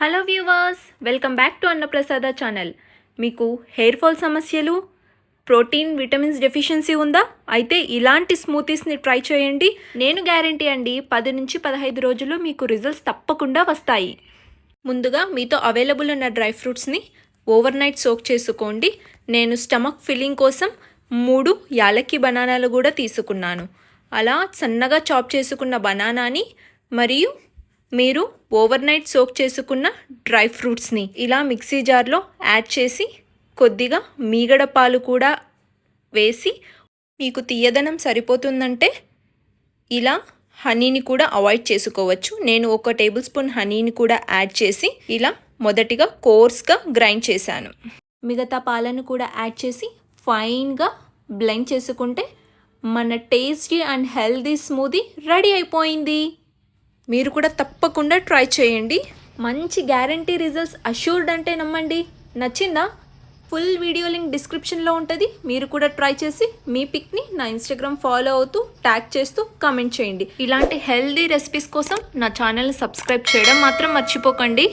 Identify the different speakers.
Speaker 1: Hello viewers, welcome back to అన్నప్రసాద channel. మీకు hair fall సమస్యలు, ప్రోటీన్ విటమిన్స్ డెఫిషియన్సీ ఉందా? అయితే ఇలాంటి స్మూతీస్ని ట్రై చేయండి. నేను గ్యారంటీ అండి, 10 నుంచి 15 రోజుల్లో మీకు రిజల్ట్స్ తప్పకుండా వస్తాయి. ముందుగా మీతో అవైలబుల్ ఉన్న డ్రై ఫ్రూట్స్ని ఓవర్ నైట్ సోక్ చేసుకోండి. నేను స్టమక్ ఫిల్లింగ్ కోసం 3 యాలక్కి బనానాలు కూడా తీసుకున్నాను. అలా సన్నగా చాప్ చేసుకున్న బనానాని మరియు మీరు ఓవర్ నైట్ సోక్ చేసుకున్న డ్రై ఫ్రూట్స్ని ఇలా మిక్సీ జార్లో యాడ్ చేసి కొద్దిగా మీగడ పాలు కూడా వేసి, మీకు తీయదనం సరిపోతుందంటే ఇలా హనీని కూడా అవాయిడ్ చేసుకోవచ్చు. నేను 1 టేబుల్ స్పూన్ హనీని కూడా యాడ్ చేసి ఇలా మొదటిగా కోర్స్గా గ్రైండ్ చేశాను. మిగతా పాలను కూడా యాడ్ చేసి ఫైన్గా బ్లెండ్ చేసుకుంటే మన tasty and healthy smoothie ready అయిపోయింది. మీరు కూడా తప్పకుండా ట్రై చేయండి. మంచి గ్యారంటీ రిజల్ట్స్ అష్యూర్డ్ అంటే నమ్మండి. నచ్చిందా? ఫుల్ వీడియో లింక్ డిస్క్రిప్షన్లో ఉంటుంది. మీరు కూడా ట్రై చేసి మీ పిక్ని నా ఇన్స్టాగ్రామ్ ఫాలో అవుతూ ట్యాగ్ చేస్తూ కామెంట్ చేయండి. ఇలాంటి హెల్దీ రెసిపీస్ కోసం నా ఛానల్ని సబ్స్క్రైబ్ చేయడం మాత్రం మర్చిపోకండి.